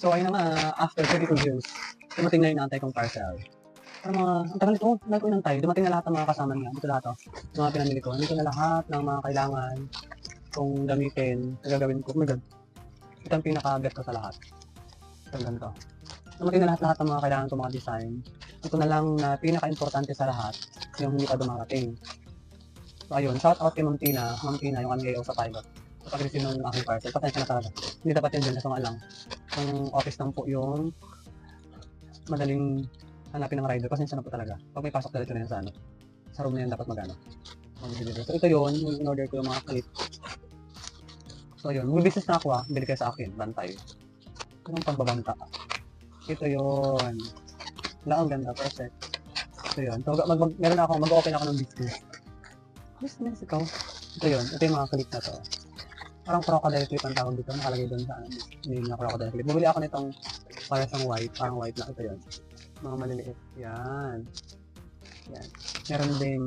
So, ayun na nga, after 32 years, dumating na yung naantay kong parcel. Parang ang tagal ito, dahil ko inantay. Dumating na lahat ng mga kasama niya. Dito lahat, yung mga pinamili ko. Dito na lahat ng mga kailangan kong gamitin, na gagawin ko. Oh my God. Ito ang pinaka-bet ko sa lahat. Ito ang ganito. Dumating na lahat ng mga kailangan kong mga design. Ito na lang na pinaka-importante sa lahat, yung hindi pa dumarating. So, ayun, shout out kay Ma'am Tina, yung MAO sa pilot. Sa pag-receive ng aking parcel, pasensya na talaga. Hindi dapat yun dyan, kaso nga lang. Ang office lang po yung madaling hanapin ng rider, pasensya na po talaga. Pag may pasok dito na yan sa sa room na yan dapat magano. So ito yun, in-order ko yung mga clip. So yun, may business na ako bili kayo sa akin, bantay. Anong pagbabanta? Ito yun. Wala, ang ganda, perfect. Ito yun. So meron ako, mag-open ako ng business. Business, ikaw. Ito yun, ito yung mga clip na to. Parang crocodile clip ang tawag dito, nakalagay doon sa name na crocodile clip. Bumili ako nitong para sa white, parang white na ito yun. Mga maliliit. Yan. Yan. Meron din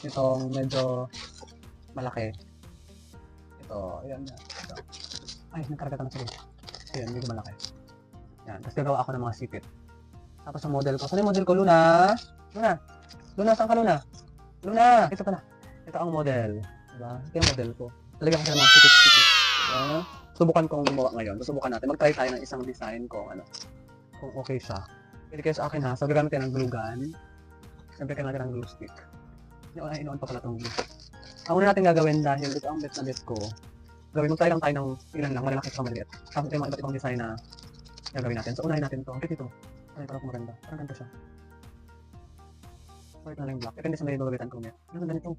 itong medyo malaki. Ito, yan. Ito. Ay, nagkaragatan na sila. Ayan, medyo malaki. Yan. Tapos gagawa ako ng mga sipit. Tapos ang model ko. Saan yung model ko? Luna? Luna? Luna, saan ka Luna? Luna! Ito pala. Ito ang model. Diba? Ito yung model ko. Talagyan ko siya ng mga sipit-sipit. Diba? Subukan kong gumawa ngayon. Subukan natin. Mag-try tayo ng isang design kung okay siya. Pwede kayo sa akin ha. So, gagamit tayo ng glue gun. Siyempre kailangan natin ng glue stick. Inoon pa pala itong glue. Ang una natin gagawin dahil ito ang bet na bet ko. Mag-try lang tayo ng ilan lang, malalaki sa maliit. Tapos ito yung mga iba't ibang design na gagawin natin. So, unahin natin ito. Ang ito. Ay, parang maganda. Parang ganda siya. So, ito na lang yung black. Depende sa may gagamitan ko niya. Maganda nito.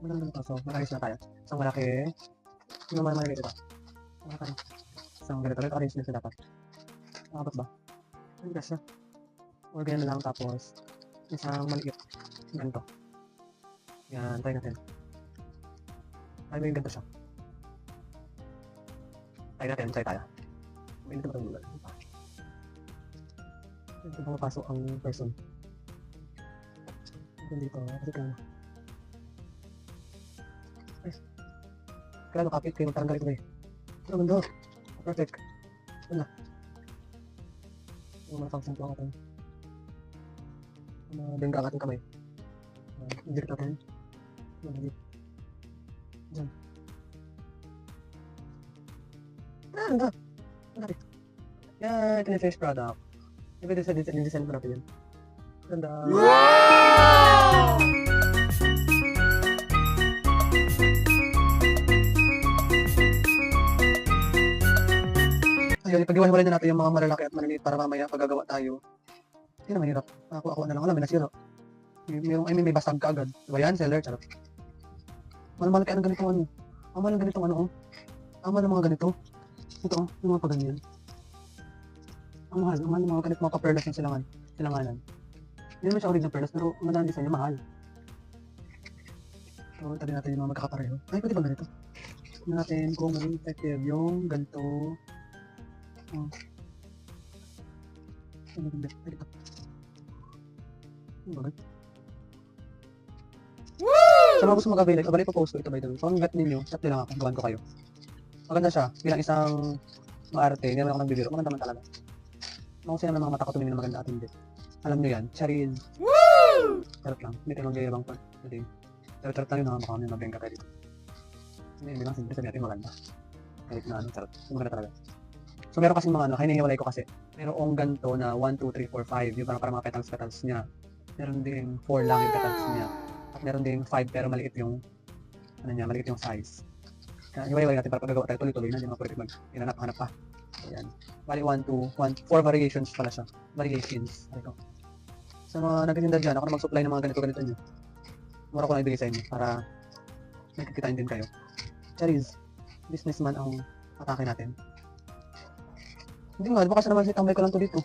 Maganda nito. So, mag-ayos na tayo. Isang malaki. Yung naman malaki ito. Malaki. Isang ganito. Ito arrange na siya dapat. Nakabot ba? Ang gas siya. Or ganyan lang tapos isang maliit. Ganito. Yan, try natin. Ay, may ganito siya. Try natin, try tayo. May ganito matulad. Ito ba mapasok ang person? Dito, kasi kaya ay, kailan makapit kayo, parang galit ko eh. Ang ganda. Perfect. Wala. Yung mga function po natin. Bengga ang ating kamay. Direct natin. Diyan. Ang ganda. Ang ganda. Yan, ito yung finished product. Pwede sa design ko natin yan. Ganda. Wow! Ayun, ipag-iwan-iwalay na natin yung mga malalaki at maliliit para mamaya pag gagawa tayo. Hindi na mahirap. Ako na lang. Alam, may nasira. May basag ka agad. Diba yan? Seller, charot. Mahal kaya ng ganitong ano. Ang mahal ng ganitong ano, oh. Ang mahal ng mga ganito. Ito, oh. Yung mga paganyan. Ang mahal ng mga ganito, mga ka-perlas ng silanganan. Hindi naman siya original perlas, pero magandang design niya, mahal. So, tabi natin yung mga magkakapareho. Ay, pwede ba ganito? Tignan natin kung maging effective yung ganito. Oh. Ano ba? Pwede pa. Ano ba? Sa mga gusto mag-avail, ipopost ko ito by the way. So, ang bet ninyo, chat nyo lang ako, gawan ko kayo. Maganda siya, bilang isang maarte, hindi naman ako nagbibiro, maganda man talaga. Makusay naman mga mata ko tumingin na maganda at hindi. Alam nyo yan, charis. Woo! Charot lang, hindi tayo magyayabang pa. Pero charot lang yun, baka may mabengka kayo dito. Hindi lang, simple sabi natin maganda. Kahit na ano, charot, maganda talaga. So meron kasing mga hinihiwalay ko kasi. Merong ganito na 1, 2, 3, 4, 5, yung parang mga petals niya. Meron din 4 lang yung petals niya. At meron din 5 pero maliit yung maliit yung size. Kaya hiwalay natin para pag gagawa tayo tuloy-tuloy na, hindi mo pwede mag-hanap pa. Ayan. Bali 4 variations pala siya. Variations. So mga nagtitinda dyan, ako na mag-supply ng mga ganito nyo. Mura ko na ibigay sa inyo para magkikitain din kayo. Charis, businessman ang atake natin. Hindi nga, baka siya naman tambay ko lang to dito.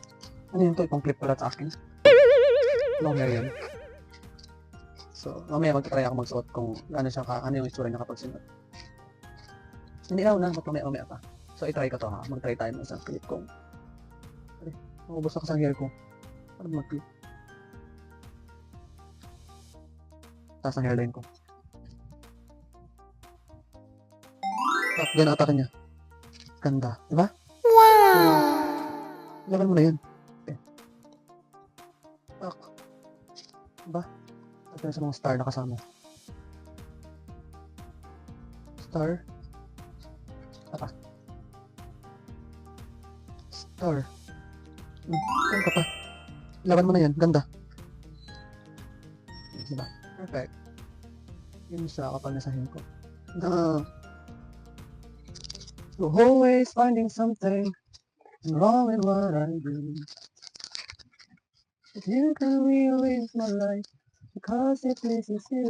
Ano yun to? Itong clip ko lang sa akin. Long hair yan. So, mamaya magtry ako magsuot kung ano yung itsura niya kapag sinuot. Hindi na, mamaya pa. So, itry ko to ha. Mag-try tayo ng isang clip kung maubos ako sa hair ko. Para mag-clip. Taas ang hairline ko. Ganun atake niya. Ganda. Diba? Wow! Laban mo na yun. Okay. Ba? Ito na sa mga star na kasama. Star. Apa? Star. Ayun ka pa. Laban mo na yan. Ganda. Diba? Perfect. Yun sa kapag nasahin ko. So always finding something wrong in what I do. If you can rearrange my life because it pleases you,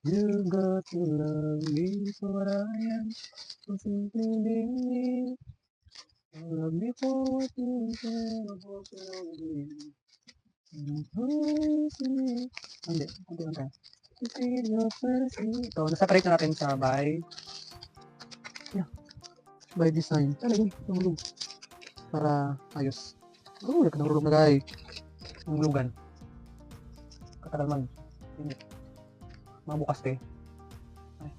you got to love me for what I am. So simply being me. Love me for what you said about me. Hindi lang tayo. Ito, naseparate na natin sa by design. Talagang tumulog. Para ayos. Nahulog na guys. Hulugan. Katagal man. Hindi. Mabukas eh. Ay.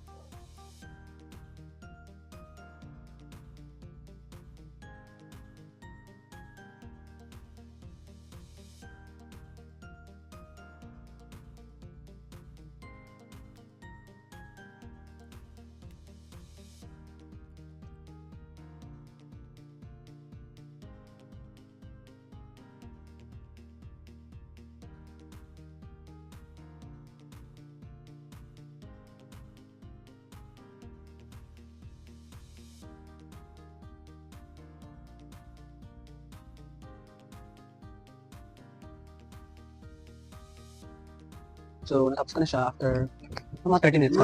So, natapos ko na siya after mga 30 minutes.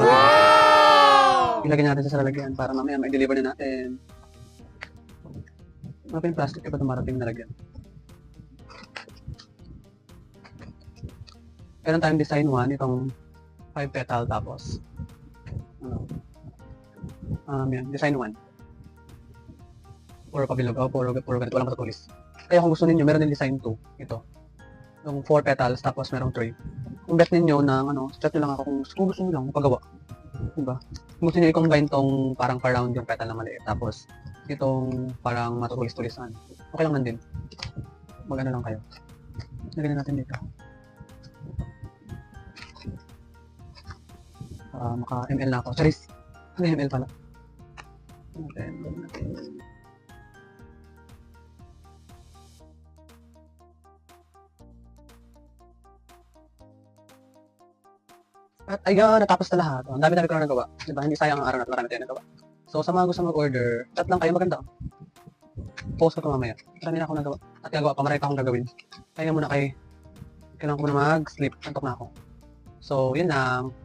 Ilagay natin sa lalagyan para mamaya ma-deliver na natin. Ano pa yung plastic pa dumarating na lagyan? Meron tayong design 1, itong 5 petal tapos yan, design 1. Puro pabilog, puro ganito, walang matutulis. Kaya kung gusto niyo meron din design 2, ito. Yung 4 petals tapos merong 3. Kung bet ninyo ng chat nyo lang ako kung gusto nyo lang pagawa. Diba? Kung gusto nyo i-combine tong parang pa-round yung petal na maliit. Tapos itong parang matutulis-tulisan. Okay lang man din. Mag-ano lang kayo. Lagyan natin dito. Maka-ML na ako. Charis! Ano yung ML pala? natin. At ayun, natapos na lahat. Ang dami-dami ko na nagawa. Diba? Hindi sayang ang araw natin. Marami tayo nagawa. So, sa mga gusto mag-order, chat lang kayo. Maganda. Post ko ito mamaya. Marami na ako nagawa. At gagawa pa. Marami pa akong gagawin. Kaya muna kailangan ko muna mag-sleep. Antok na ako. So, yun lang.